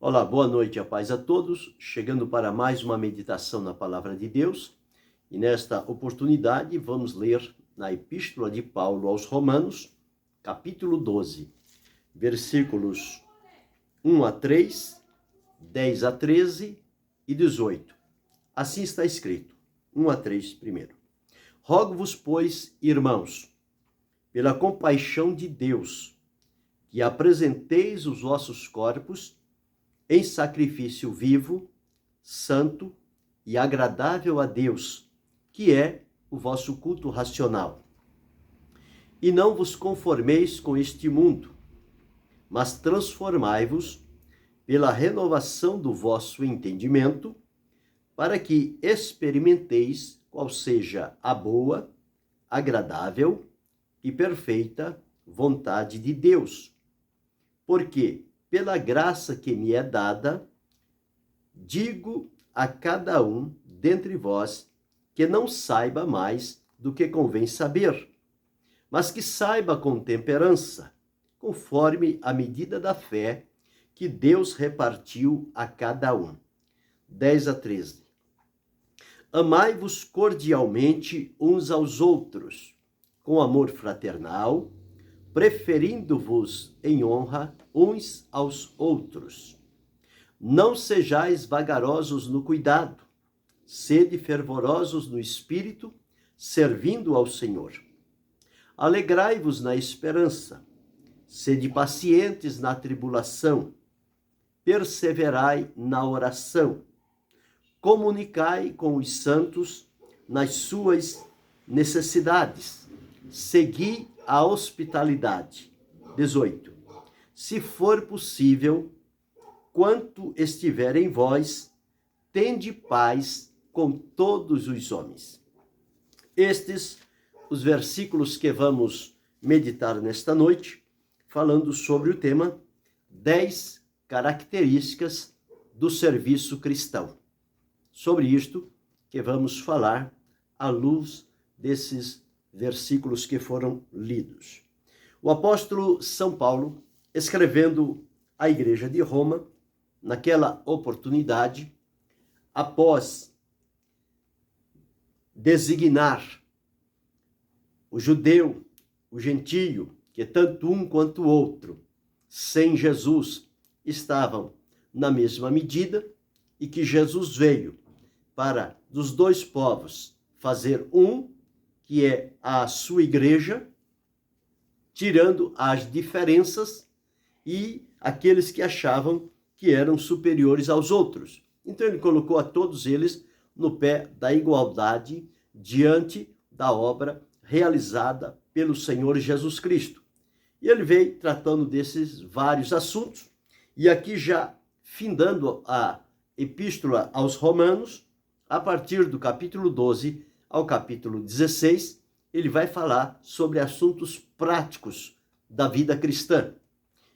Olá, boa noite, a paz a todos. Chegando para mais uma meditação na Palavra de Deus. E nesta oportunidade vamos ler na Epístola de Paulo aos Romanos, capítulo 12, versículos 1 a 3, 10 a 13 e 18. Assim está escrito, 1 a 3 primeiro. Rogo-vos, pois, irmãos, pela compaixão de Deus, que apresenteis os vossos corpos em sacrifício vivo, santo e agradável a Deus, que é o vosso culto racional. E não vos conformeis com este mundo, mas transformai-vos pela renovação do vosso entendimento, para que experimenteis qual seja a boa, agradável e perfeita vontade de Deus. Porque, pela graça que me é dada, digo a cada um dentre vós que não saiba mais do que convém saber, mas que saiba com temperança, conforme a medida da fé que Deus repartiu a cada um. 10 a 13. Amai-vos cordialmente uns aos outros, com amor fraternal, preferindo-vos em honra uns aos outros. Não sejais vagarosos no cuidado, sede fervorosos no espírito, servindo ao Senhor. Alegrai-vos na esperança, sede pacientes na tribulação, perseverai na oração, comunicai com os santos nas suas necessidades, segui a hospitalidade. 18. Se for possível, quanto estiver em vós, tende paz com todos os homens. Estes os versículos que vamos meditar nesta noite, falando sobre o tema 10 características do serviço cristão. Sobre isto que vamos falar à luz desses versículos que foram lidos. O apóstolo São Paulo, escrevendo à igreja de Roma, naquela oportunidade, após designar o judeu, o gentio, que tanto um quanto o outro, sem Jesus, estavam na mesma medida, e que Jesus veio para, dos dois povos, fazer um, que é a sua igreja, tirando as diferenças e aqueles que achavam que eram superiores aos outros. Então ele colocou a todos eles no pé da igualdade diante da obra realizada pelo Senhor Jesus Cristo. E ele veio tratando desses vários assuntos, e aqui já findando a epístola aos Romanos, a partir do capítulo 12 ao capítulo 16, ele vai falar sobre assuntos práticos da vida cristã.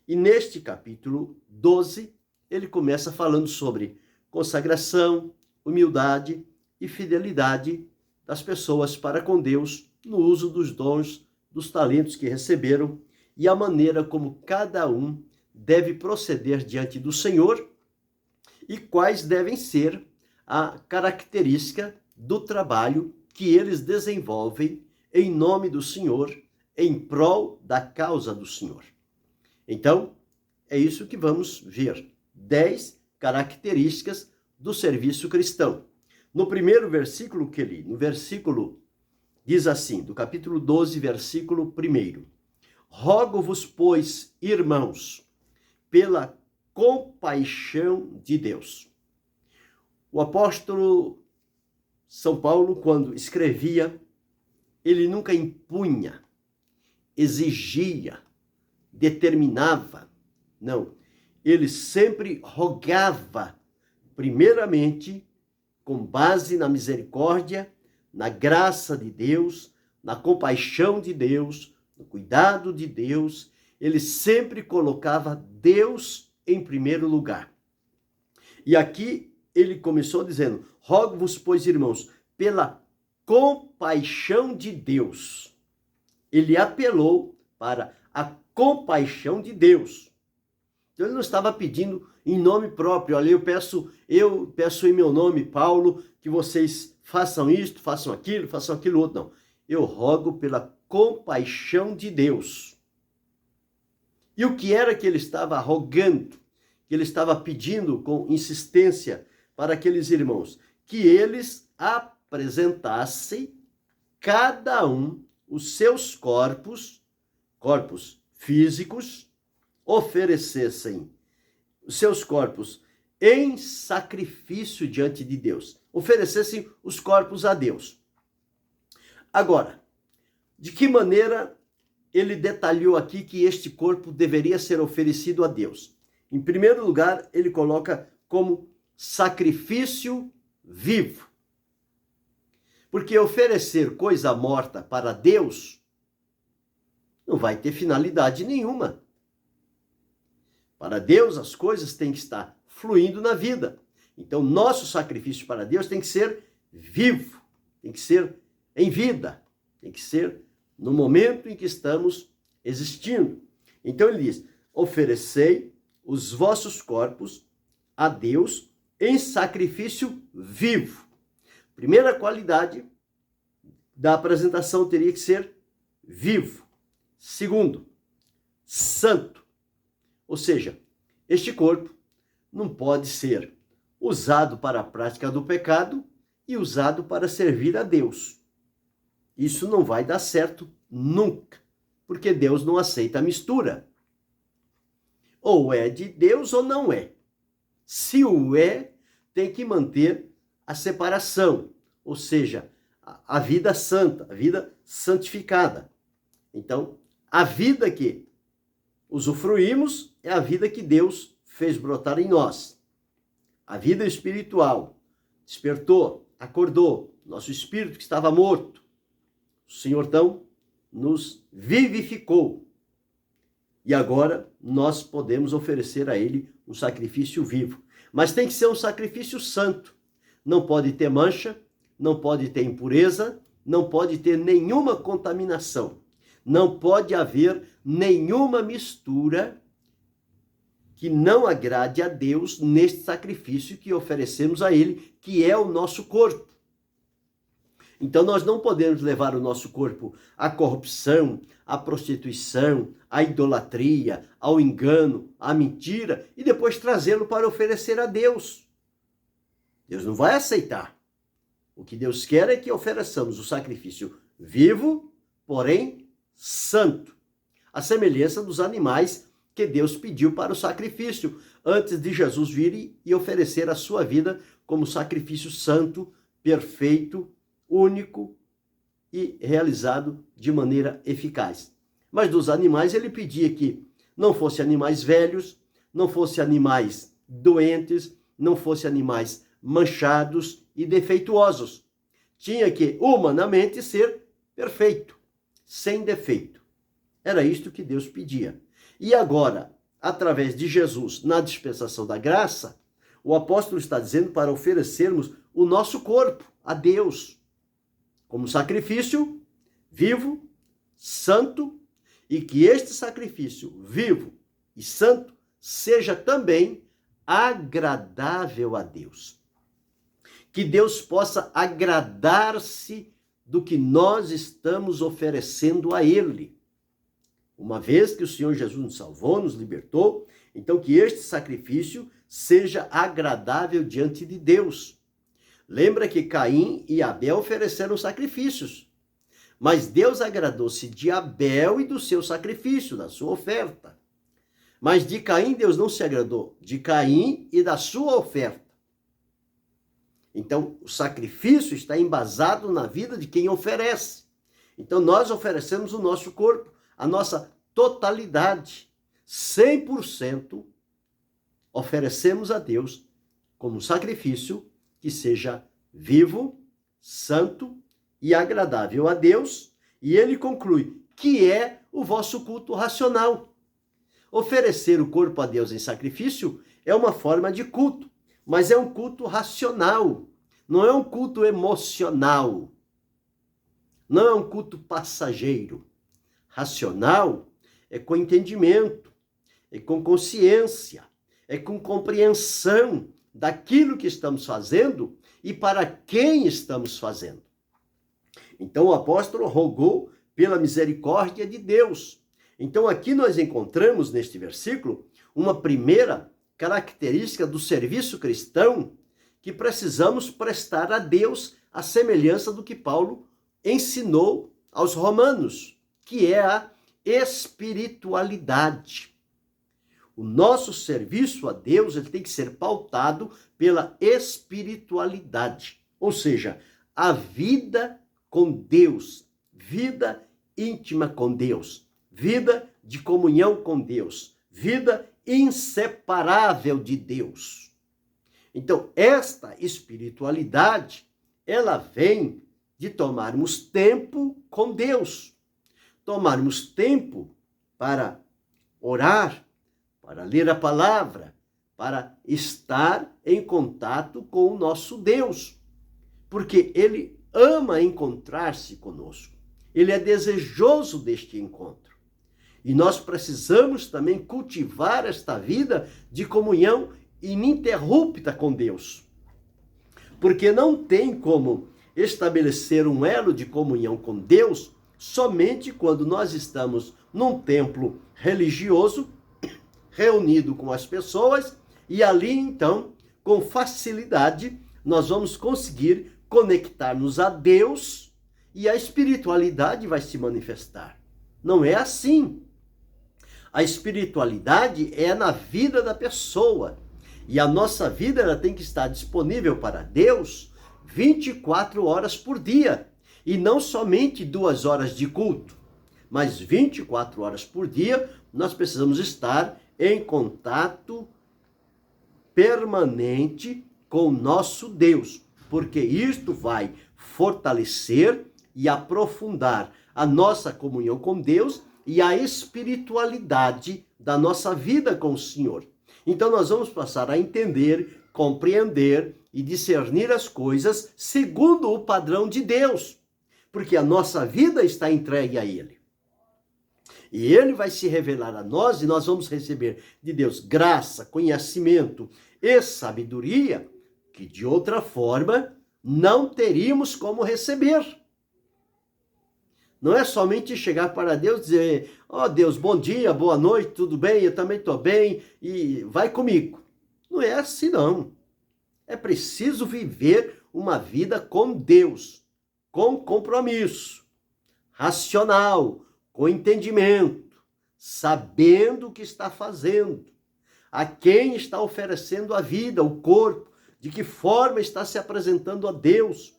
E neste capítulo 12, ele começa falando sobre consagração, humildade e fidelidade das pessoas para com Deus no uso dos dons, dos talentos que receberam e a maneira como cada um deve proceder diante do Senhor e quais devem ser a característica do trabalho que eles desenvolvem em nome do Senhor, em prol da causa do Senhor. Então, é isso que vamos ver. 10 características do serviço cristão. No primeiro versículo que li, no versículo, diz assim, do capítulo 12, versículo 1. Rogo-vos, pois, irmãos, pela compaixão de Deus. O apóstolo São Paulo, quando escrevia, ele nunca impunha, exigia, determinava. Não, ele sempre rogava, primeiramente, com base na misericórdia, na graça de Deus, na compaixão de Deus, no cuidado de Deus. Ele sempre colocava Deus em primeiro lugar. E aqui ele começou dizendo, rogo-vos, pois, irmãos, pela compaixão de Deus. Ele apelou para a compaixão de Deus. Então ele não estava pedindo em nome próprio. Olha, eu peço em meu nome, Paulo, que vocês façam isto, façam aquilo outro. Não. Eu rogo pela compaixão de Deus. E o que era que ele estava rogando, que ele estava pedindo com insistência para aqueles irmãos? Que eles apresentassem cada um os seus corpos físicos, oferecessem os seus corpos em sacrifício diante de Deus. Oferecessem os corpos a Deus. Agora, de que maneira ele detalhou aqui que este corpo deveria ser oferecido a Deus? Em primeiro lugar, ele coloca como sacrifício vivo. Porque oferecer coisa morta para Deus não vai ter finalidade nenhuma. Para Deus, as coisas têm que estar fluindo na vida. Então, nosso sacrifício para Deus tem que ser vivo, tem que ser em vida, tem que ser no momento em que estamos existindo. Então, ele diz: oferecei os vossos corpos a Deus em sacrifício vivo. Primeira qualidade da apresentação teria que ser vivo. Segundo, santo. Ou seja, este corpo não pode ser usado para a prática do pecado e usado para servir a Deus. Isso não vai dar certo nunca, porque Deus não aceita a mistura. Ou é de Deus ou não é. Se o é, tem que manter a separação, ou seja, a vida santa, a vida santificada. Então, a vida que usufruímos é a vida que Deus fez brotar em nós. A vida espiritual despertou, acordou, nosso espírito que estava morto. O Senhor, então, nos vivificou. E agora nós podemos oferecer a Ele um sacrifício vivo. Mas tem que ser um sacrifício santo. Não pode ter mancha, não pode ter impureza, não pode ter nenhuma contaminação. Não pode haver nenhuma mistura que não agrade a Deus neste sacrifício que oferecemos a Ele, que é o nosso corpo. Então nós não podemos levar o nosso corpo à corrupção, à prostituição, à idolatria, ao engano, à mentira e depois trazê-lo para oferecer a Deus. Deus não vai aceitar. O que Deus quer é que ofereçamos o sacrifício vivo, porém santo. A semelhança dos animais que Deus pediu para o sacrifício, antes de Jesus vir e oferecer a sua vida como sacrifício santo, perfeito, único e realizado de maneira eficaz. Mas dos animais ele pedia que não fossem animais velhos, não fossem animais doentes, não fossem animais manchados e defeituosos. Tinha que humanamente ser perfeito, sem defeito. Era isto que Deus pedia. E agora, através de Jesus, na dispensação da graça, o apóstolo está dizendo para oferecermos o nosso corpo a Deus como sacrifício vivo, santo, e que este sacrifício vivo e santo seja também agradável a Deus. Que Deus possa agradar-se do que nós estamos oferecendo a Ele. Uma vez que o Senhor Jesus nos salvou, nos libertou, então que este sacrifício seja agradável diante de Deus. Lembra que Caim e Abel ofereceram sacrifícios, mas Deus agradou-se de Abel e do seu sacrifício, da sua oferta. Mas de Caim Deus não se agradou, de Caim e da sua oferta. Então, o sacrifício está embasado na vida de quem oferece. Então, nós oferecemos o nosso corpo, a nossa totalidade, 100%, oferecemos a Deus como sacrifício que seja vivo, santo e agradável a Deus. E ele conclui que é o vosso culto racional. Oferecer o corpo a Deus em sacrifício é uma forma de culto, mas é um culto racional, não é um culto emocional, não é um culto passageiro. Racional é com entendimento, é com consciência, é com compreensão daquilo que estamos fazendo e para quem estamos fazendo. Então o apóstolo rogou pela misericórdia de Deus. Então aqui nós encontramos neste versículo uma primeira característica do serviço cristão que precisamos prestar a Deus à semelhança do que Paulo ensinou aos romanos, que é a espiritualidade. O nosso serviço a Deus ele tem que ser pautado pela espiritualidade, ou seja, a vida com Deus, vida íntima com Deus, vida de comunhão com Deus, vida inseparável de Deus. Então, esta espiritualidade, ela vem de tomarmos tempo com Deus, tomarmos tempo para orar, para ler a palavra, para estar em contato com o nosso Deus, porque Ele ama encontrar-se conosco, Ele é desejoso deste encontro. E nós precisamos também cultivar esta vida de comunhão ininterrupta com Deus, porque não tem como estabelecer um elo de comunhão com Deus somente quando nós estamos num templo religioso, reunido com as pessoas, e ali então, com facilidade, nós vamos conseguir conectar-nos a Deus e a espiritualidade vai se manifestar. Não é assim. A espiritualidade é na vida da pessoa. E a nossa vida ela tem que estar disponível para Deus 24 horas por dia. E não somente 2 horas de culto, mas 24 horas por dia nós precisamos estar em contato permanente com o nosso Deus, porque isto vai fortalecer e aprofundar a nossa comunhão com Deus e a espiritualidade da nossa vida com o Senhor. Então nós vamos passar a entender, compreender e discernir as coisas segundo o padrão de Deus, porque a nossa vida está entregue a Ele. E Ele vai se revelar a nós e nós vamos receber de Deus graça, conhecimento e sabedoria que de outra forma não teríamos como receber. Não é somente chegar para Deus e dizer, ó Deus, bom dia, boa noite, tudo bem, eu também estou bem e vai comigo. Não é assim não. É preciso viver uma vida com Deus, com compromisso, racional, com entendimento, sabendo o que está fazendo, a quem está oferecendo a vida, o corpo, de que forma está se apresentando a Deus.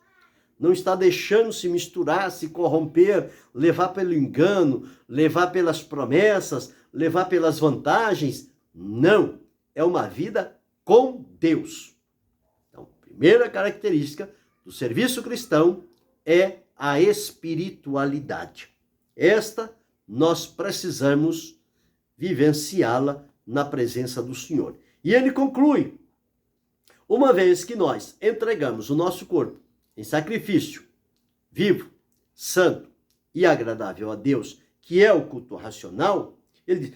Não está deixando se misturar, se corromper, levar pelo engano, levar pelas promessas, levar pelas vantagens. Não, é uma vida com Deus. Então, a primeira característica do serviço cristão é a espiritualidade. Esta nós precisamos vivenciá-la na presença do Senhor. E ele conclui, uma vez que nós entregamos o nosso corpo em sacrifício vivo, santo e agradável a Deus, que é o culto racional, ele diz,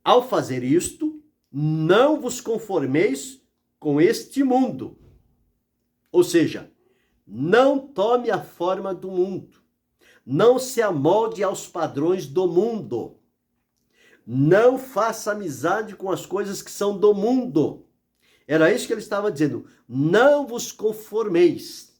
ao fazer isto, não vos conformeis com este mundo. Ou seja, não tome a forma do mundo, não se amolde aos padrões do mundo, não faça amizade com as coisas que são do mundo. Era isso que ele estava dizendo, não vos conformeis.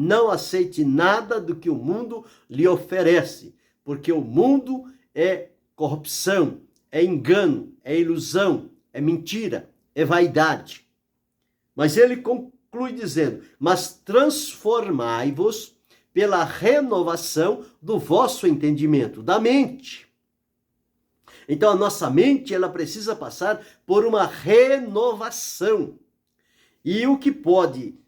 Não aceite nada do que o mundo lhe oferece, porque o mundo é corrupção, é engano, é ilusão, é mentira, é vaidade. Mas ele conclui dizendo, mas transformai-vos pela renovação do vosso entendimento, da mente. Então a nossa mente ela precisa passar por uma renovação. E o que pode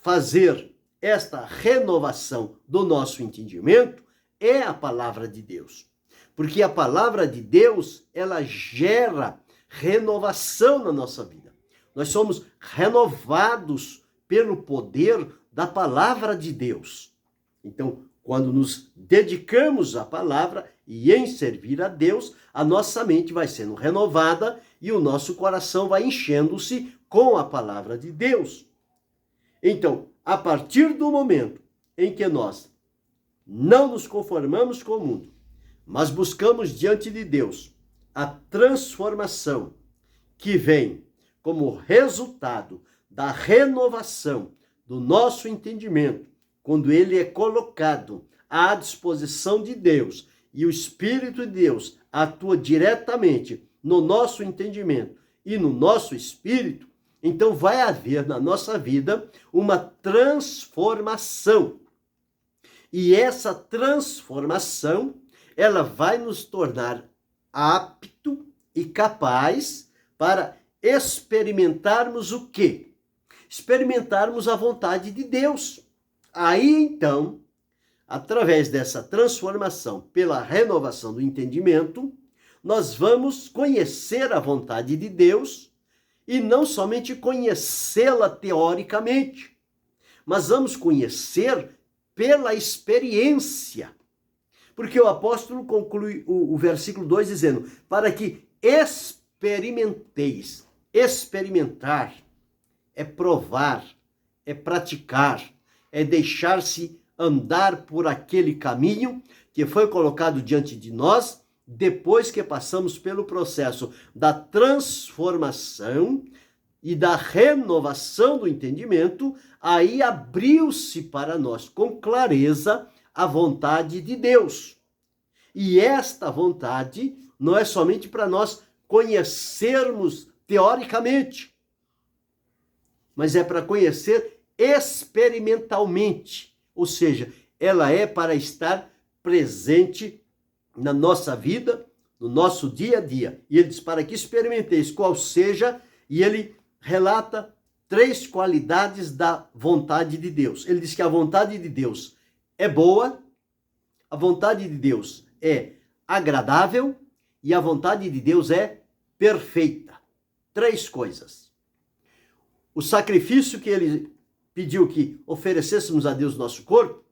fazer esta renovação do nosso entendimento é a palavra de Deus. Porque a palavra de Deus, ela gera renovação na nossa vida. Nós somos renovados pelo poder da palavra de Deus. Então, Quando nos dedicamos à palavra e em servir a Deus, a nossa mente vai sendo renovada e o nosso coração vai enchendo-se com a palavra de Deus. Então, a partir do momento em que nós não nos conformamos com o mundo, mas buscamos diante de Deus a transformação que vem como resultado da renovação do nosso entendimento, quando ele é colocado à disposição de Deus e o Espírito de Deus atua diretamente no nosso entendimento e no nosso espírito, então vai haver na nossa vida uma transformação. E essa transformação, ela vai nos tornar apto e capaz para experimentarmos o quê? Experimentarmos a vontade de Deus. Aí, então, através dessa transformação pela renovação do entendimento, nós vamos conhecer a vontade de Deus e não somente conhecê-la teoricamente, mas vamos conhecer pela experiência. Porque o apóstolo conclui o versículo 2 dizendo, para que experimenteis. Experimentar é provar, é praticar, é deixar-se andar por aquele caminho que foi colocado diante de nós depois que passamos pelo processo da transformação e da renovação do entendimento. Aí abriu-se para nós com clareza a vontade de Deus. E esta vontade não é somente para nós conhecermos teoricamente, mas é para conhecer experimentalmente. Ou seja, ela é para estar presente na nossa vida, no nosso dia a dia. E ele diz, para que experimenteis qual seja, e ele relata 3 qualidades da vontade de Deus. Ele diz que a vontade de Deus é boa, a vontade de Deus é agradável e a vontade de Deus é perfeita. 3 coisas. O sacrifício que ele pediu que oferecêssemos a Deus nosso corpo,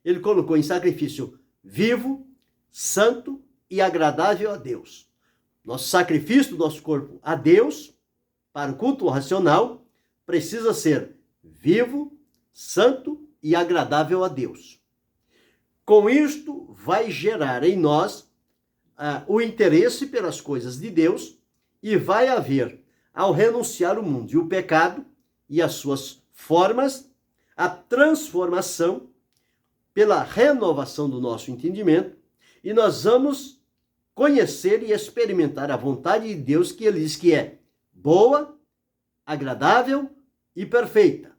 ele colocou em sacrifício vivo, santo e agradável a Deus. Nosso sacrifício do nosso corpo a Deus, para o culto racional, precisa ser vivo, santo e agradável a Deus. Com isto, vai gerar em nós o interesse pelas coisas de Deus e vai haver, ao renunciar o mundo e o pecado e as suas formas, a transformação pela renovação do nosso entendimento, e nós vamos conhecer e experimentar a vontade de Deus, que ele diz que é boa, agradável e perfeita.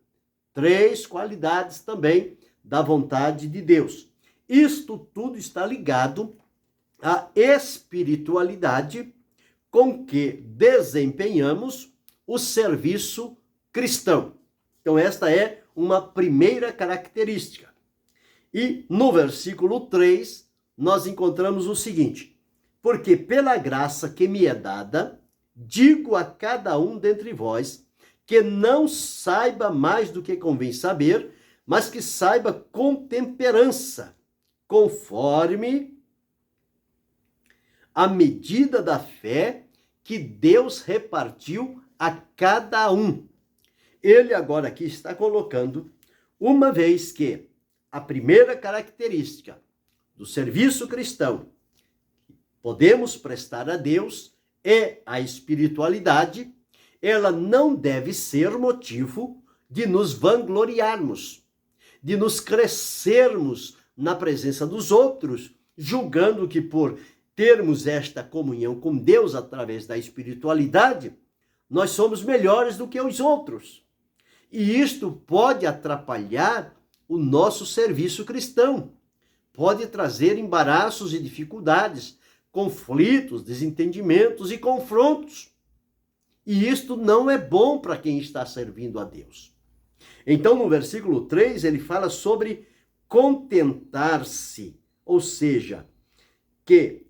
3 qualidades também da vontade de Deus. Isto tudo está ligado à espiritualidade com que desempenhamos o serviço cristão. Então, esta é uma primeira característica. E no versículo 3, nós encontramos o seguinte: porque pela graça que me é dada, digo a cada um dentre vós, que não saiba mais do que convém saber, mas que saiba com temperança, conforme a medida da fé que Deus repartiu a cada um. Ele agora aqui está colocando, uma vez que a primeira característica do serviço cristão que podemos prestar a Deus é a espiritualidade, ela não deve ser motivo de nos vangloriarmos, de nos crescermos na presença dos outros, julgando que por termos esta comunhão com Deus através da espiritualidade, nós somos melhores do que os outros. E isto pode atrapalhar o nosso serviço cristão, pode trazer embaraços e dificuldades, conflitos, desentendimentos e confrontos. E isto não é bom para quem está servindo a Deus. Então, no versículo 3, ele fala sobre contentar-se, ou seja, que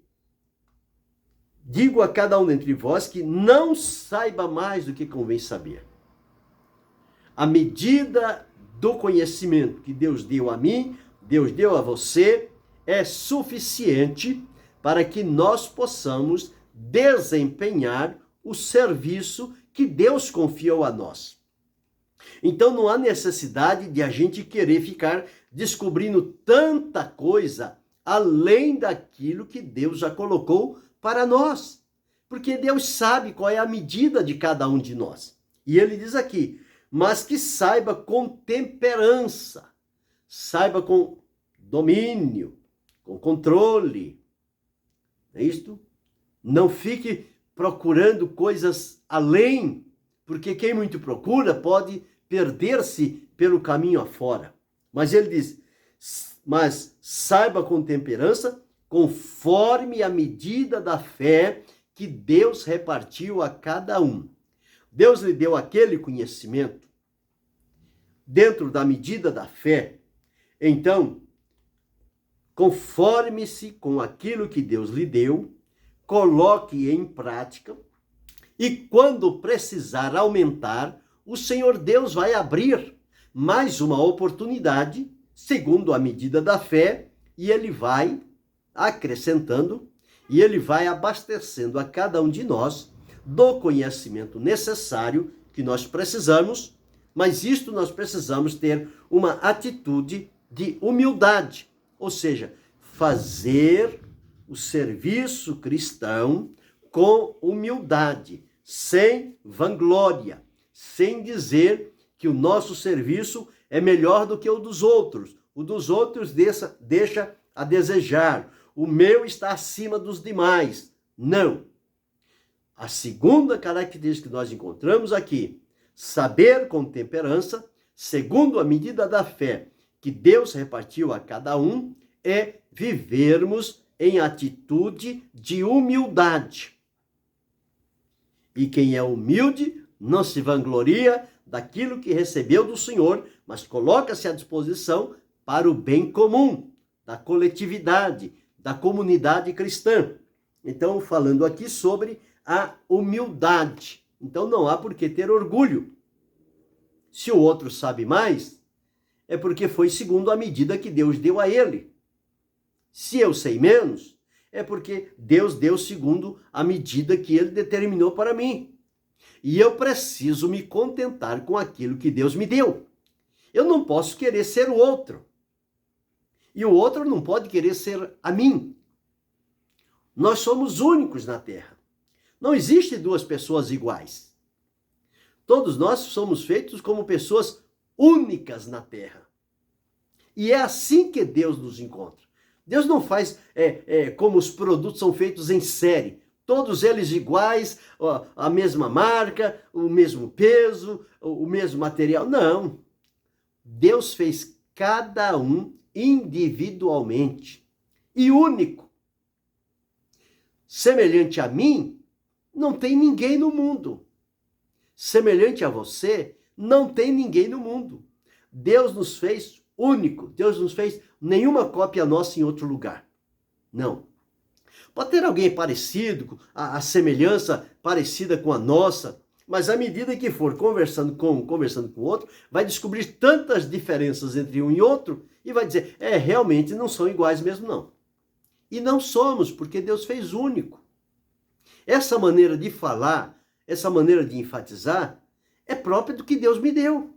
digo a cada um dentre vós que não saiba mais do que convém saber. A medida do conhecimento que Deus deu a mim, Deus deu a você é suficiente para que nós possamos desempenhar o serviço que Deus confiou a nós. Então não há necessidade de a gente querer ficar descobrindo tanta coisa além daquilo que Deus já colocou para nós. Porque Deus sabe qual é a medida de cada um de nós. E ele diz aqui, mas que saiba com temperança, saiba com domínio, com controle. É isto? Não fique procurando coisas além, porque quem muito procura pode perder-se pelo caminho afora. Mas ele diz, mas saiba com temperança, conforme a medida da fé que Deus repartiu a cada um. Deus lhe deu aquele conhecimento dentro da medida da fé. Então, conforme-se com aquilo que Deus lhe deu, coloque em prática, e quando precisar aumentar, o Senhor Deus vai abrir mais uma oportunidade, segundo a medida da fé, e ele vai acrescentando, e ele vai abastecendo a cada um de nós do conhecimento necessário que nós precisamos, mas isto nós precisamos ter uma atitude de humildade, ou seja, fazer o serviço cristão com humildade, sem vanglória, sem dizer que o nosso serviço é melhor do que o dos outros. O dos outros deixa a desejar. O meu está acima dos demais. Não. A segunda característica que nós encontramos aqui, saber com temperança, segundo a medida da fé que Deus repartiu a cada um, é vivermos em atitude de humildade. E quem é humilde não se vangloria daquilo que recebeu do Senhor, mas coloca-se à disposição para o bem comum, da coletividade, da comunidade cristã. Então, falando aqui sobre a humildade. Então, não há por que ter orgulho. Se o outro sabe mais, é porque foi segundo a medida que Deus deu a ele. Se eu sei menos, é porque Deus deu segundo a medida que ele determinou para mim. E eu preciso me contentar com aquilo que Deus me deu. Eu não posso querer ser o outro. E o outro não pode querer ser a mim. Nós somos únicos na Terra. Não existe duas pessoas iguais. Todos nós somos feitos como pessoas únicas na Terra. E é assim que Deus nos encontra. Deus não faz como os produtos são feitos em série. Todos eles iguais, a mesma marca, o mesmo peso, o mesmo material. Não. Deus fez cada um individualmente e único. Semelhante a mim, não tem ninguém no mundo. Semelhante a você, não tem ninguém no mundo. Deus nos fez único. Deus nos fez nenhuma cópia nossa em outro lugar. Não. Pode ter alguém parecido, a semelhança parecida com a nossa, mas à medida que for conversando com o outro, vai descobrir tantas diferenças entre um e outro e vai dizer, realmente não são iguais mesmo não. E não somos, porque Deus fez único. Essa maneira de falar, essa maneira de enfatizar, é própria do que Deus me deu.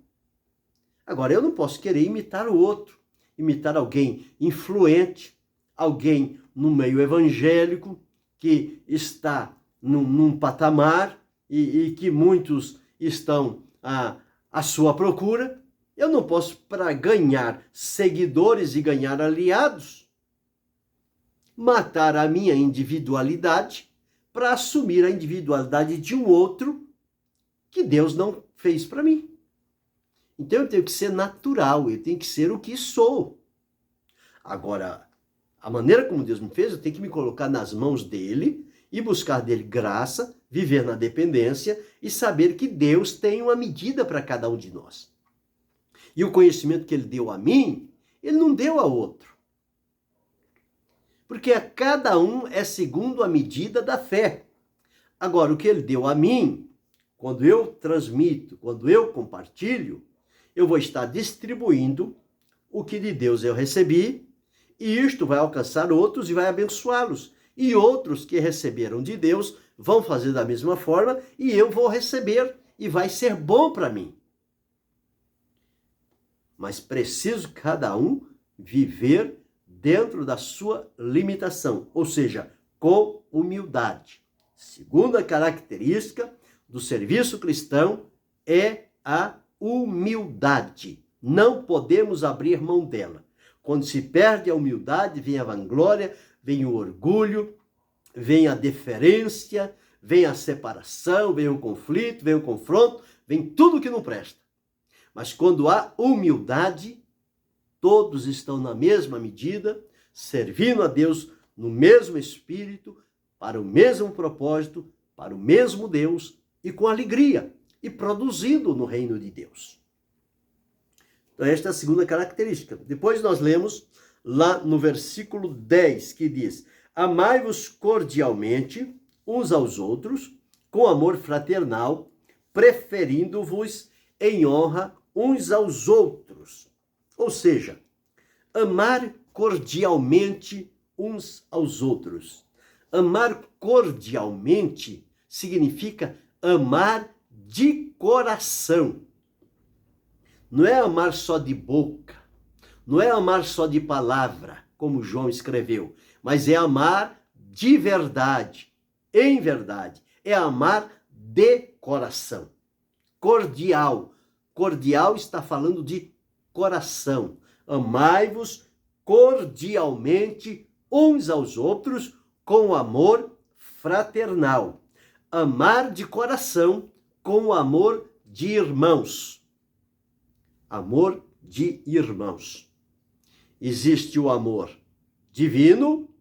Agora, eu não posso querer imitar o outro, imitar alguém influente, alguém no meio evangélico, que está num patamar e que muitos estão à sua procura. Eu não posso, para ganhar seguidores e ganhar aliados, matar a minha individualidade para assumir a individualidade de um outro que Deus não fez para mim. Então eu tenho que ser natural, eu tenho que ser o que sou. Agora, a maneira como Deus me fez, eu tenho que me colocar nas mãos dele e buscar dele graça, viver na dependência e saber que Deus tem uma medida para cada um de nós. E o conhecimento que ele deu a mim, ele não deu a outro. Porque a cada um é segundo a medida da fé. Agora, o que ele deu a mim, quando eu transmito, quando eu compartilho, eu vou estar distribuindo o que de Deus eu recebi, e isto vai alcançar outros e vai abençoá-los. E outros que receberam de Deus vão fazer da mesma forma, e eu vou receber, e vai ser bom para mim. Mas preciso cada um viver dentro da sua limitação, ou seja, com humildade. Segunda característica do serviço cristão é a humildade. Não podemos abrir mão dela. Quando se perde a humildade, vem a vanglória, vem o orgulho, vem a deferência, vem a separação, vem o conflito, vem o confronto, vem tudo que não presta. Mas quando há humildade, todos estão na mesma medida, servindo a Deus no mesmo espírito, para o mesmo propósito, para o mesmo Deus e com alegria e produzindo no reino de Deus. Então, esta é a segunda característica. Depois nós lemos lá no versículo 10, que diz: amai-vos cordialmente uns aos outros, com amor fraternal, preferindo-vos em honra uns aos outros. Ou seja, amar cordialmente uns aos outros. Amar cordialmente significa amar de coração. Não é amar só de boca, não é amar só de palavra, como João escreveu, mas é amar de verdade, em verdade. É amar de coração. Cordial. Cordial está falando de coração. Amai-vos cordialmente uns aos outros com amor fraternal. Amar de coração com amor de irmãos. Amor de irmãos. Existe o amor divino,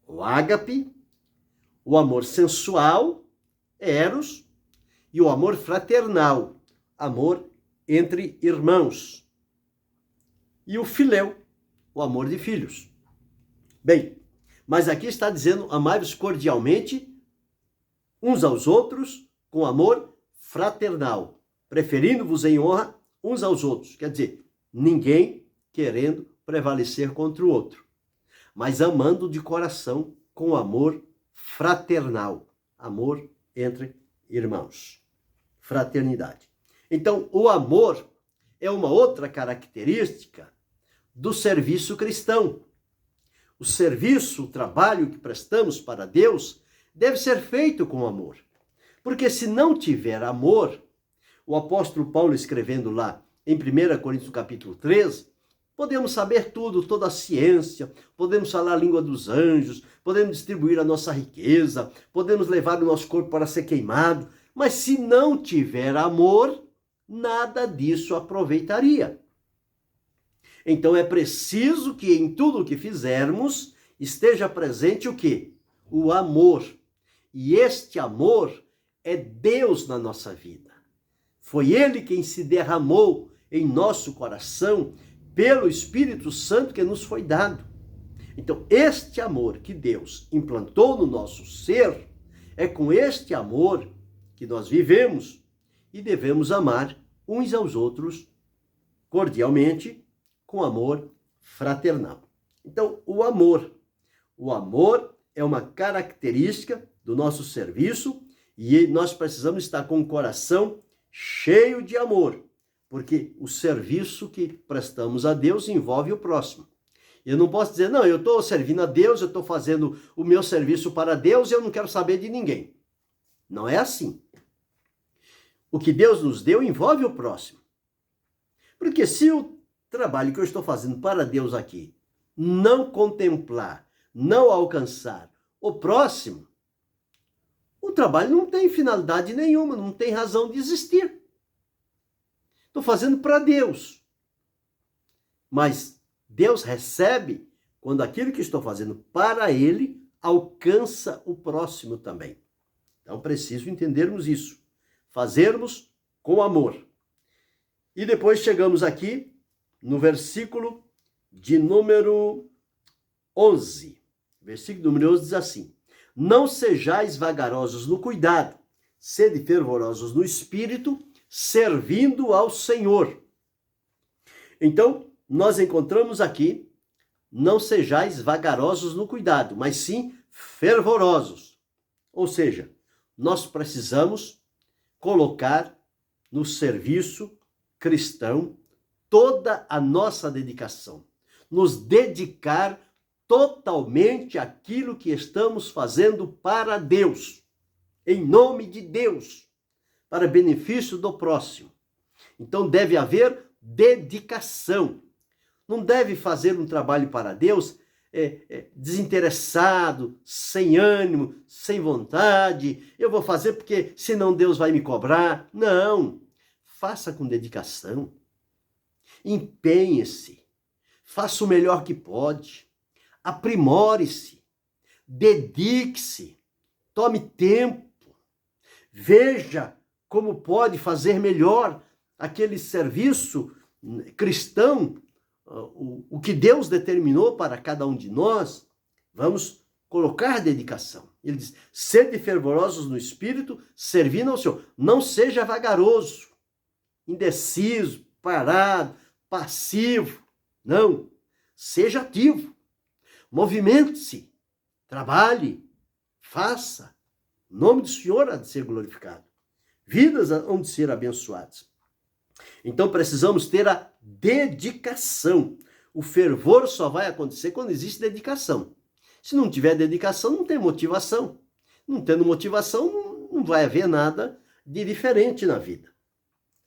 o ágape, o amor sensual, eros, e o amor fraternal, amor entre irmãos. E o filéu, o amor de filhos. Bem, mas aqui está dizendo: amai-vos cordialmente uns aos outros com amor fraternal, preferindo-vos em honra uns aos outros. Quer dizer, ninguém querendo prevalecer contra o outro, mas amando de coração com amor fraternal, amor entre irmãos, fraternidade. Então, o amor é uma outra característica do serviço cristão. O serviço, o trabalho que prestamos para Deus deve ser feito com amor. Porque se não tiver amor, o apóstolo Paulo escrevendo lá em 1 Coríntios capítulo 13, podemos saber tudo, toda a ciência, podemos falar a língua dos anjos, podemos distribuir a nossa riqueza, podemos levar o nosso corpo para ser queimado, mas se não tiver amor, nada disso aproveitaria. Então é preciso que em tudo o que fizermos esteja presente o quê? O amor. E este amor é Deus na nossa vida. Foi Ele quem se derramou em nosso coração pelo Espírito Santo que nos foi dado. Então, este amor que Deus implantou no nosso ser, é com este amor que nós vivemos e devemos amar uns aos outros cordialmente, com amor fraternal. Então, o amor é uma característica do nosso serviço e nós precisamos estar com o coração cheio de amor, porque o serviço que prestamos a Deus envolve o próximo. Eu não posso dizer, não, eu estou servindo a Deus, eu estou fazendo o meu serviço para Deus e eu não quero saber de ninguém. Não é assim. O que Deus nos deu envolve o próximo. Porque se o trabalho que eu estou fazendo para Deus aqui não contemplar, não alcançar o próximo, o trabalho não tem finalidade nenhuma, não tem razão de existir. Estou fazendo para Deus. Mas Deus recebe quando aquilo que estou fazendo para Ele alcança o próximo também. Então, preciso entendermos isso. Fazermos com amor. E depois chegamos aqui no versículo de número 11. Versículo número 11 diz assim: não sejais vagarosos no cuidado, sede fervorosos no espírito, servindo ao Senhor. Então, nós encontramos aqui: não sejais vagarosos no cuidado, mas sim fervorosos. Ou seja, nós precisamos colocar no serviço cristão toda a nossa dedicação, nos dedicar totalmente àquilo que estamos fazendo para Deus, em nome de Deus, para benefício do próximo. Então deve haver dedicação. Não deve fazer um trabalho para Deus desinteressado, sem ânimo, sem vontade. Eu vou fazer porque senão Deus vai me cobrar. Não. Faça com dedicação. Empenhe-se. Faça o melhor que pode. Aprimore-se. Dedique-se. Tome tempo. Veja como pode fazer melhor aquele serviço cristão, o que Deus determinou para cada um de nós. Vamos colocar dedicação. Ele diz: sede fervorosos no espírito, servindo ao Senhor. Não seja vagaroso, indeciso, parado, passivo. Não. Seja ativo. Movimente-se. Trabalhe. Faça. O nome do Senhor há de ser glorificado. Vidas hão de ser abençoadas. Então precisamos ter a dedicação. O fervor só vai acontecer quando existe dedicação. Se não tiver dedicação, não tem motivação. Não tendo motivação, não vai haver nada de diferente na vida.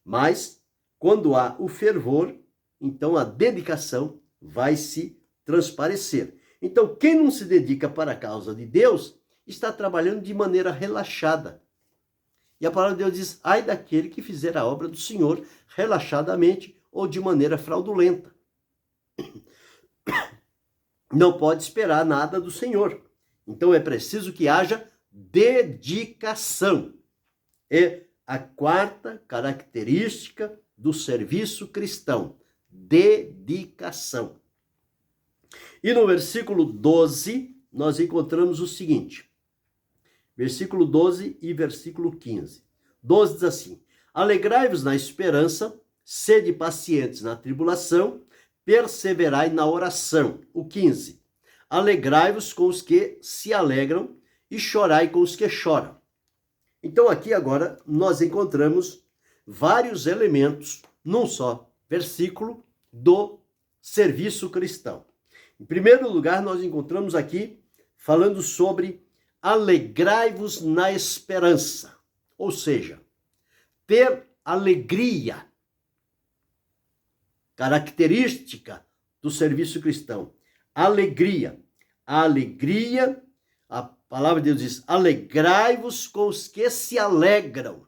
Mas, quando há o fervor, então a dedicação vai se transparecer. Então, quem não se dedica para a causa de Deus, está trabalhando de maneira relaxada. E a palavra de Deus diz: ai daquele que fizer a obra do Senhor relaxadamente ou de maneira fraudulenta. Não pode esperar nada do Senhor. Então é preciso que haja dedicação. É a quarta característica do serviço cristão: dedicação. E no versículo 12, nós encontramos o seguinte: versículo 12 e versículo 15. 12 diz assim: alegrai-vos na esperança, sede pacientes na tribulação, perseverai na oração. O 15: alegrai-vos com os que se alegram e chorai com os que choram. Então aqui agora nós encontramos vários elementos num só versículo do serviço cristão. Em primeiro lugar, nós encontramos aqui falando sobre alegrai-vos na esperança, ou seja, ter alegria, característica do serviço cristão. Alegria. A alegria, a palavra de Deus diz: alegrai-vos com os que se alegram.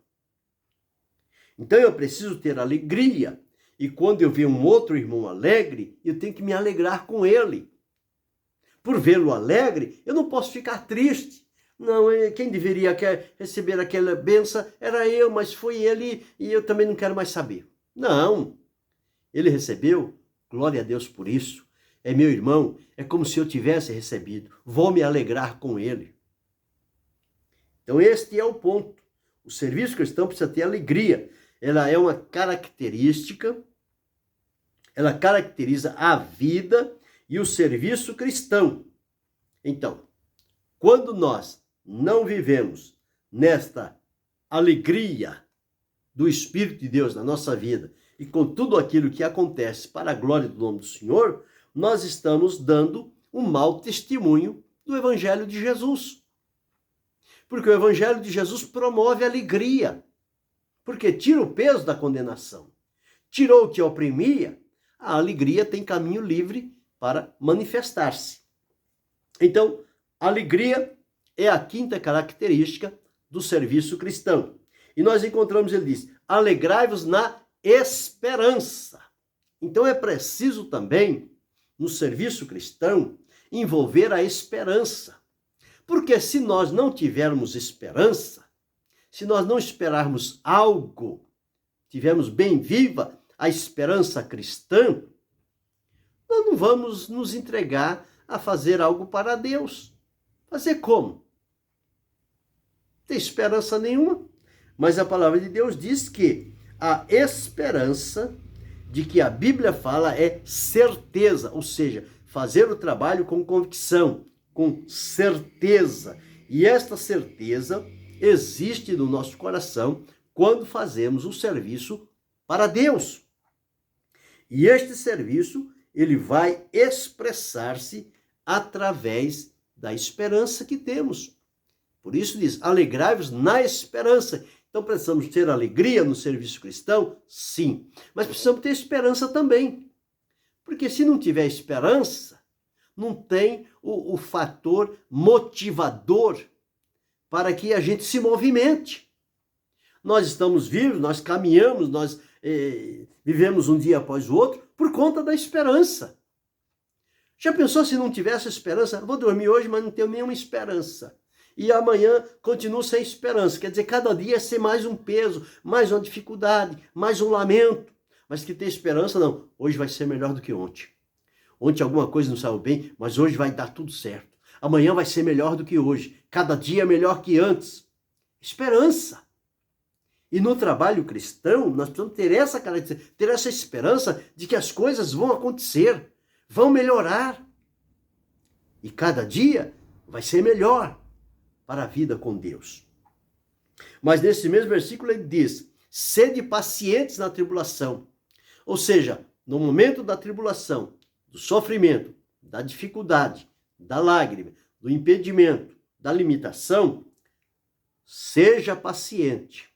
Então eu preciso ter alegria. E quando eu ver um outro irmão alegre, eu tenho que me alegrar com ele. Por vê-lo alegre, eu não posso ficar triste. Não, quem deveria receber aquela benção era eu, mas foi ele e eu também não quero mais saber. Não, ele recebeu, glória a Deus por isso. É meu irmão, é como se eu tivesse recebido. Vou me alegrar com ele. Então este é o ponto. O serviço cristão precisa ter alegria. Ela é uma característica, ela caracteriza a vida e o serviço cristão. Então, quando nós não vivemos nesta alegria do Espírito de Deus na nossa vida e com tudo aquilo que acontece para a glória do nome do Senhor, nós estamos dando um mau testemunho do Evangelho de Jesus. Porque o Evangelho de Jesus promove alegria. Porque tira o peso da condenação. Tirou o que oprimia, a alegria tem caminho livre para manifestar-se. Então, alegria é a quinta característica do serviço cristão. E nós encontramos, ele diz, alegrai-vos na esperança. Então é preciso também, no serviço cristão, envolver a esperança. Porque se nós não tivermos esperança, se nós não esperarmos algo, tivermos bem viva a esperança cristã, nós não vamos nos entregar a fazer algo para Deus. Fazer como? Não tem esperança nenhuma. Mas a palavra de Deus diz que a esperança de que a Bíblia fala é certeza, ou seja, fazer o trabalho com convicção, com certeza. E esta certeza existe no nosso coração quando fazemos o serviço para Deus. E este serviço, ele vai expressar-se através da esperança que temos. Por isso diz, alegrai-vos na esperança. Então precisamos ter alegria no serviço cristão? Sim. Mas precisamos ter esperança também. Porque se não tiver esperança, não tem o fator motivador para que a gente se movimente. Nós estamos vivos, nós caminhamos, nós vivemos um dia após o outro por conta da esperança. Já pensou se não tivesse esperança? Vou dormir hoje, mas não tenho nenhuma esperança. E amanhã continuo sem esperança. Quer dizer, cada dia é ser mais um peso, mais uma dificuldade, mais um lamento. Mas que ter esperança, não. Hoje vai ser melhor do que ontem. Ontem alguma coisa não saiu bem, mas hoje vai dar tudo certo. Amanhã vai ser melhor do que hoje. Cada dia é melhor que antes. Esperança. E no trabalho cristão, nós precisamos ter essa característica, ter essa esperança de que as coisas vão acontecer, vão melhorar. E cada dia vai ser melhor para a vida com Deus. Mas nesse mesmo versículo ele diz, sede pacientes na tribulação. Ou seja, no momento da tribulação, do sofrimento, da dificuldade, da lágrima, do impedimento, da limitação, seja paciente.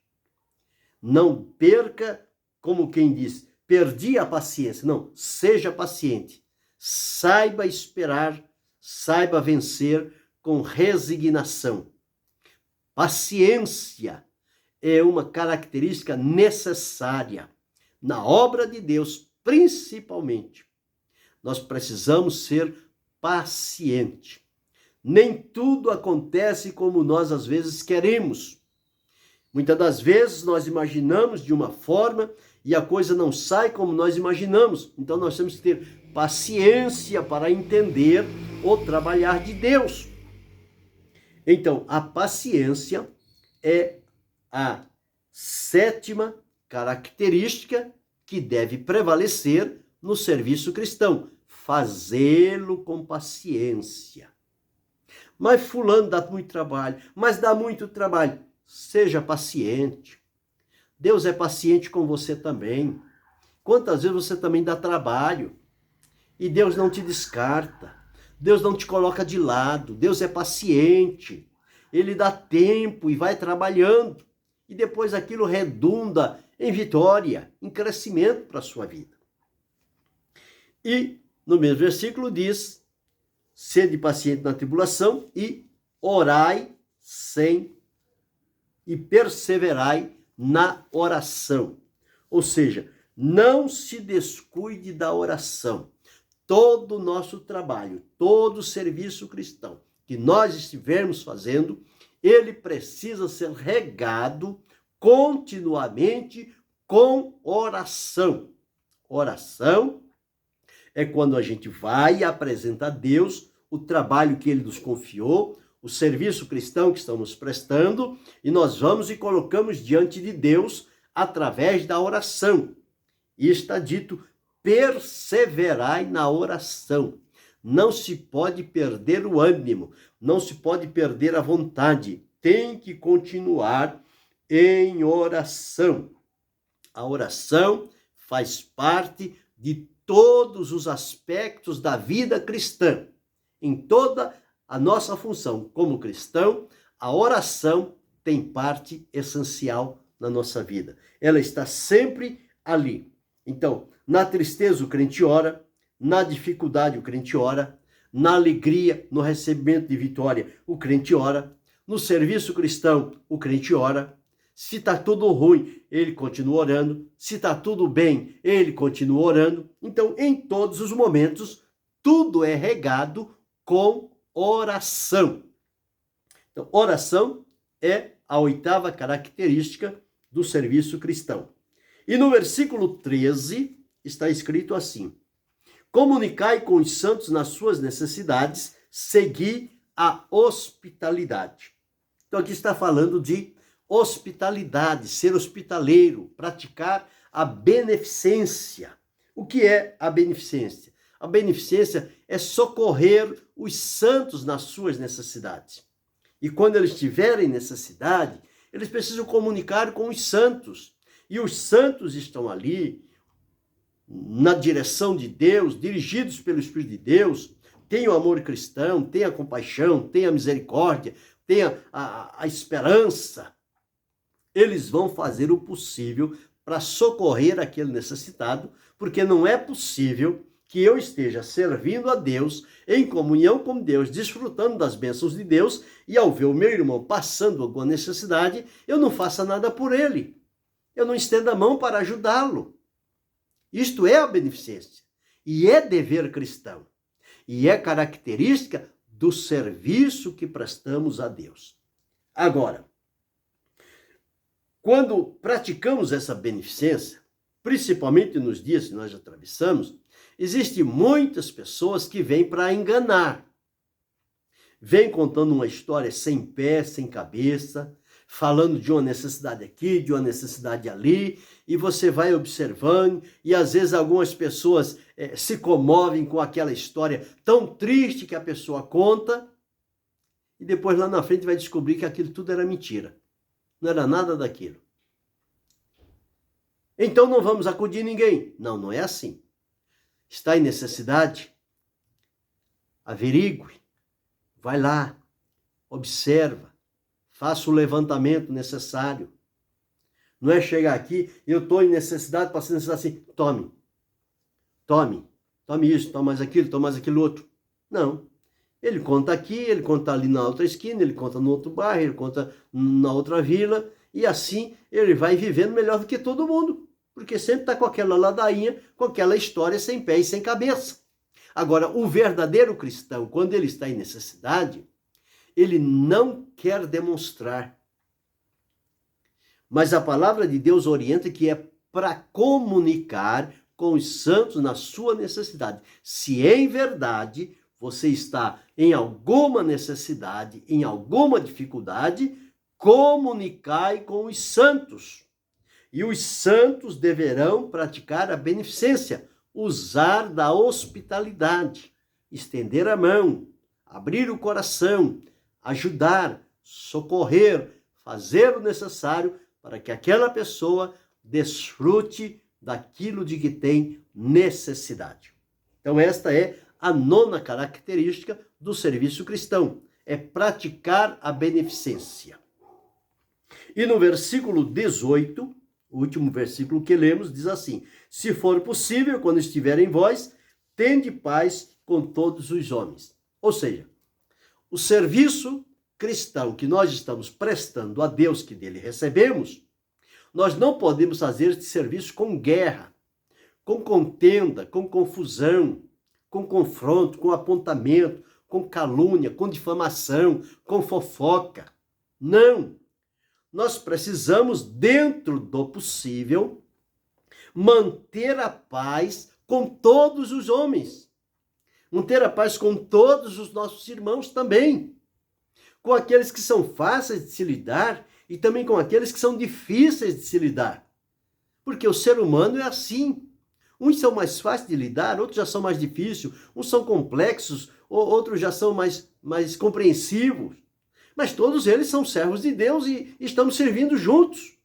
Não perca, como quem diz, perdi a paciência. Não, seja paciente. Saiba esperar, saiba vencer com resignação. Paciência é uma característica necessária na obra de Deus, principalmente. Nós precisamos ser pacientes. Nem tudo acontece como nós às vezes queremos. Muitas das vezes nós imaginamos de uma forma e a coisa não sai como nós imaginamos. Então nós temos que ter paciência para entender o trabalhar de Deus. Então, a paciência é a sétima característica que deve prevalecer no serviço cristão. Fazê-lo com paciência. Mas fulano dá muito trabalho, mas dá muito trabalho. Seja paciente. Deus é paciente com você também. Quantas vezes você também dá trabalho e Deus não te descarta. Deus não te coloca de lado. Deus é paciente. Ele dá tempo e vai trabalhando. E depois aquilo redunda em vitória, em crescimento para a sua vida. E no mesmo versículo diz, sede paciente na tribulação e orai e perseverai na oração. Ou seja, não se descuide da oração. Todo o nosso trabalho, todo o serviço cristão que nós estivermos fazendo, ele precisa ser regado continuamente com oração. Oração é quando a gente vai e apresenta a Deus o trabalho que ele nos confiou, o serviço cristão que estamos prestando, e nós vamos e colocamos diante de Deus através da oração. E está dito, perseverai na oração. Não se pode perder o ânimo, não se pode perder a vontade. Tem que continuar em oração. A oração faz parte de todos os aspectos da vida cristã. Em toda a nossa função como cristão, a oração tem parte essencial na nossa vida. Ela está sempre ali. Então, na tristeza o crente ora, na dificuldade o crente ora, na alegria, no recebimento de vitória o crente ora, no serviço cristão o crente ora. Se está tudo ruim, ele continua orando. Se está tudo bem, ele continua orando. Então, em todos os momentos, tudo é regado com oração. Então, oração é a oitava característica do serviço cristão. E no versículo 13 está escrito assim: comunicai com os santos nas suas necessidades, segui a hospitalidade. Então aqui está falando de hospitalidade, ser hospitaleiro, praticar a beneficência. O que é a beneficência? A beneficência é socorrer os santos nas suas necessidades. E quando eles tiverem necessidade, eles precisam comunicar com os santos. E os santos estão ali, na direção de Deus, dirigidos pelo Espírito de Deus, tem o amor cristão, tem a compaixão, tem a misericórdia, tem a esperança. Eles vão fazer o possível para socorrer aquele necessitado, porque não é possível que eu esteja servindo a Deus, em comunhão com Deus, desfrutando das bênçãos de Deus, e ao ver o meu irmão passando alguma necessidade, eu não faça nada por ele. Eu não estenda a mão para ajudá-lo. Isto é a beneficência. E é dever cristão. E é característica do serviço que prestamos a Deus. Agora, quando praticamos essa beneficência, principalmente nos dias que nós atravessamos, existem muitas pessoas que vêm para enganar. Vêm contando uma história sem pé, sem cabeça, falando de uma necessidade aqui, de uma necessidade ali, e você vai observando, e às vezes algumas pessoas se comovem com aquela história tão triste que a pessoa conta, e depois lá na frente vai descobrir que aquilo tudo era mentira. Não era nada daquilo. Então não vamos acudir ninguém. Não, não é assim. Está em necessidade? Averigue. Vai lá. Observa. Faça o levantamento necessário. Não é chegar aqui, eu estou em necessidade, passando necessidade assim, tome. Tome isso, tome mais aquilo outro. Não. Ele conta aqui, ele conta ali na outra esquina, ele conta no outro bairro, ele conta na outra vila, e assim ele vai vivendo melhor do que todo mundo, porque sempre está com aquela ladainha, com aquela história sem pé e sem cabeça. Agora, o verdadeiro cristão, quando ele está em necessidade, ele não quer demonstrar. Mas a palavra de Deus orienta que é para comunicar com os santos na sua necessidade. Se em verdade você está em alguma necessidade, em alguma dificuldade, comunicai com os santos. E os santos deverão praticar a beneficência, usar da hospitalidade, estender a mão, abrir o coração, ajudar, socorrer, fazer o necessário para que aquela pessoa desfrute daquilo de que tem necessidade. Então esta é a nona característica do serviço cristão, é praticar a beneficência. E no versículo 18, o último versículo que lemos, diz assim: se for possível, quando estiver em vós, tende paz com todos os homens. Ou seja, o serviço cristão que nós estamos prestando a Deus, que dele recebemos, nós não podemos fazer este serviço com guerra, com contenda, com confusão, com confronto, com apontamento, com calúnia, com difamação, com fofoca. Não! Nós precisamos, dentro do possível, manter a paz com todos os homens. Manter a paz com todos os nossos irmãos também. Com aqueles que são fáceis de se lidar e também com aqueles que são difíceis de se lidar. Porque o ser humano é assim. Uns são mais fáceis de lidar, outros já são mais difíceis, uns são complexos, outros já são mais compreensivos. Mas todos eles são servos de Deus e estamos servindo juntos.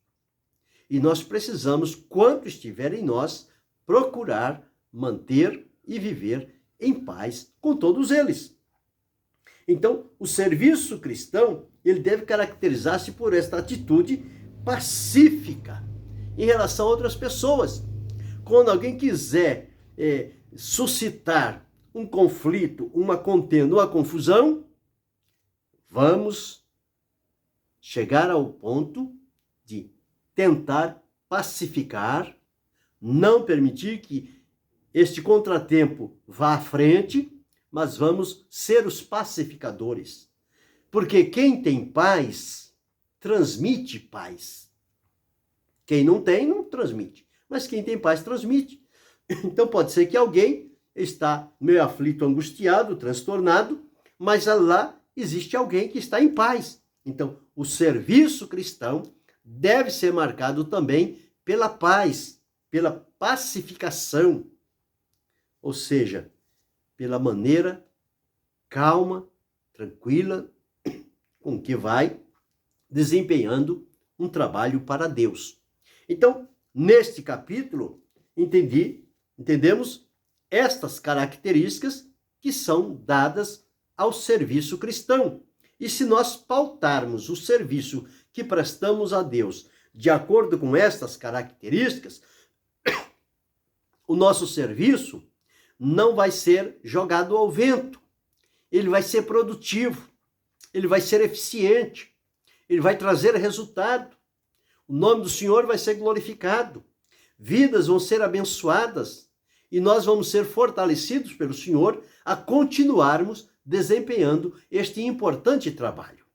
E nós precisamos, quanto estiver em nós, procurar manter e viver em paz com todos eles. Então, o serviço cristão, ele deve caracterizar-se por esta atitude pacífica em relação a outras pessoas. Quando alguém quiser suscitar um conflito, uma contenda, uma confusão, vamos chegar ao ponto de tentar pacificar, não permitir que este contratempo vá à frente, mas vamos ser os pacificadores. Porque quem tem paz, transmite paz. Quem não tem, não transmite. Mas quem tem paz, transmite. Então pode ser que alguém está meio aflito, angustiado, transtornado, mas lá existe alguém que está em paz. Então, o serviço cristão deve ser marcado também pela paz, pela pacificação, ou seja, pela maneira calma, tranquila, com que vai desempenhando um trabalho para Deus. Então, neste capítulo, entendemos estas características que são dadas ao serviço cristão. E se nós pautarmos o serviço que prestamos a Deus de acordo com estas características, o nosso serviço não vai ser jogado ao vento. Ele vai ser produtivo, ele vai ser eficiente, ele vai trazer resultado. O nome do Senhor vai ser glorificado, vidas vão ser abençoadas e nós vamos ser fortalecidos pelo Senhor a continuarmos desempenhando este importante trabalho.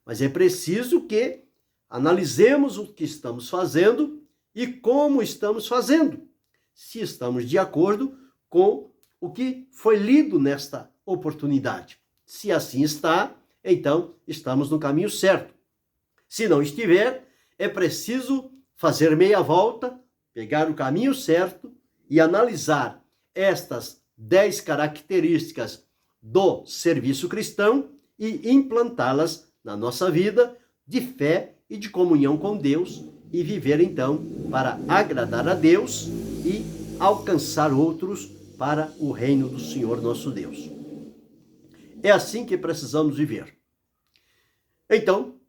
Mas é preciso que analisemos o que estamos fazendo e como estamos fazendo, se estamos de acordo com o que foi lido nesta oportunidade. Se assim está, então estamos no caminho certo. Se não estiver, é preciso fazer meia volta, pegar o caminho certo e analisar estas 10 características do serviço cristão e implantá-las na nossa vida de fé e de comunhão com Deus e viver então para agradar a Deus e alcançar outros para o reino do Senhor nosso Deus. É assim que precisamos viver. Então,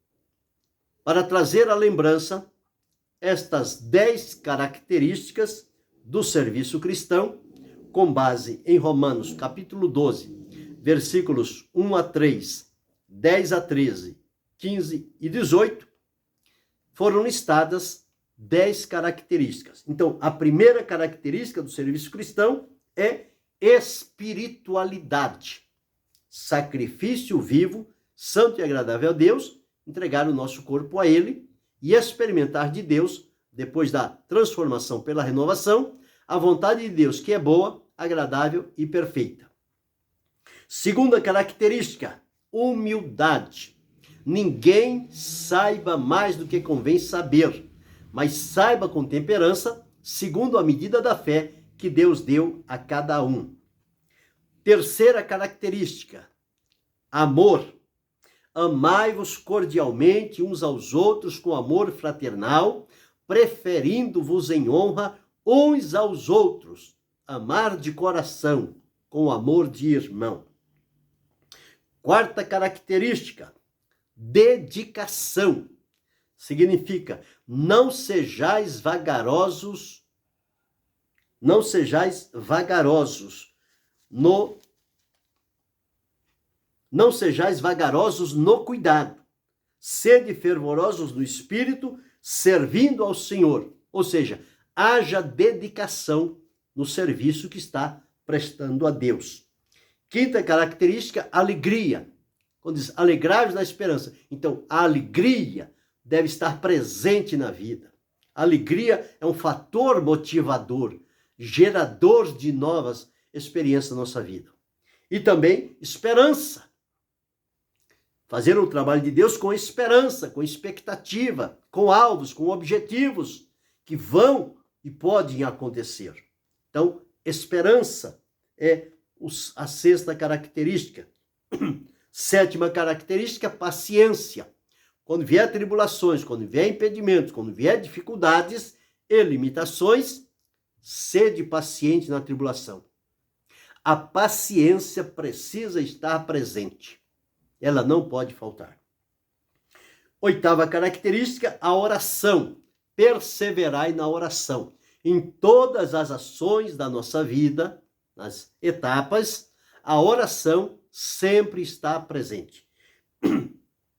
para trazer à lembrança estas 10 características do serviço cristão, com base em Romanos capítulo 12, versículos 1 a 3, 10 a 13, 15 e 18, foram listadas 10 características. Então, a primeira característica do serviço cristão é espiritualidade. Sacrifício vivo, santo e agradável a Deus, entregar o nosso corpo a Ele e experimentar de Deus, depois da transformação pela renovação, a vontade de Deus que é boa, agradável e perfeita. Segunda característica, humildade. Ninguém saiba mais do que convém saber, mas saiba com temperança, segundo a medida da fé que Deus deu a cada um. Terceira característica, amor. Amai-vos cordialmente uns aos outros com amor fraternal, preferindo-vos em honra uns aos outros. Amar de coração, com amor de irmão. Quarta característica, dedicação. Significa, não sejais vagarosos no cuidado. Sede fervorosos no espírito, servindo ao Senhor. Ou seja, haja dedicação no serviço que está prestando a Deus. Quinta característica, alegria. Quando diz alegrai-vos na esperança. Então, a alegria deve estar presente na vida. A alegria é um fator motivador, gerador de novas experiências na nossa vida. E também esperança. Fazer o trabalho de Deus com esperança, com expectativa, com alvos, com objetivos que vão e podem acontecer. Então, esperança é a sexta característica. Sétima característica, paciência. Quando vier tribulações, quando vier impedimentos, quando vier dificuldades e limitações, sede paciente na tribulação. A paciência precisa estar presente. Ela não pode faltar. Oitava característica, a oração. Perseverai na oração. Em todas as ações da nossa vida, nas etapas, a oração sempre está presente.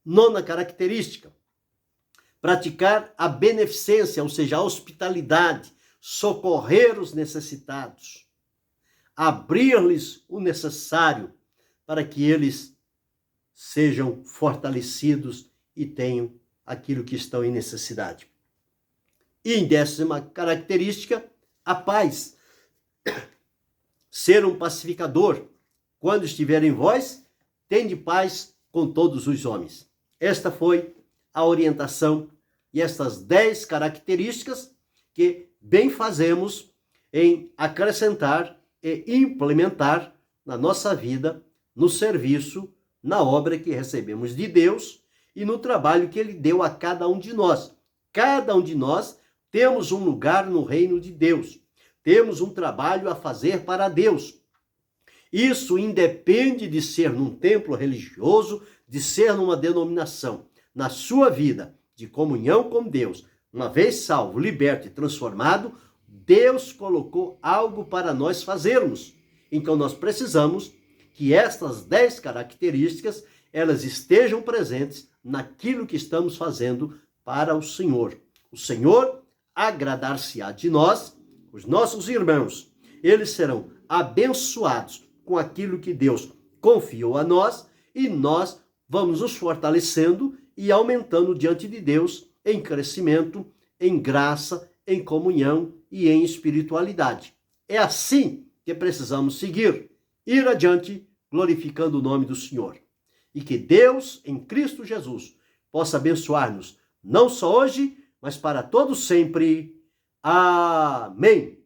Nona característica, praticar a beneficência, ou seja, a hospitalidade, socorrer os necessitados, abrir-lhes o necessário para que eles sejam fortalecidos e tenham aquilo que estão em necessidade. E em décima característica, a paz. Ser um pacificador. Quando estiver em vós, tende paz com todos os homens. Esta foi a orientação e estas 10 características que bem fazemos em acrescentar e implementar na nossa vida, no serviço, na obra que recebemos de Deus e no trabalho que Ele deu a cada um de nós. Cada um de nós temos um lugar no reino de Deus. Temos um trabalho a fazer para Deus. Isso independe de ser num templo religioso, de ser numa denominação. Na sua vida de comunhão com Deus, uma vez salvo, liberto e transformado, Deus colocou algo para nós fazermos. Então nós precisamos que estas 10 características, elas estejam presentes naquilo que estamos fazendo para o Senhor. O Senhor agradar-se-á de nós, os nossos irmãos, eles serão abençoados com aquilo que Deus confiou a nós e nós vamos nos fortalecendo e aumentando diante de Deus em crescimento, em graça, em comunhão e em espiritualidade. É assim que precisamos seguir, ir adiante, glorificando o nome do Senhor. E que Deus, em Cristo Jesus, possa abençoar-nos, não só hoje, mas para todos sempre. Amém.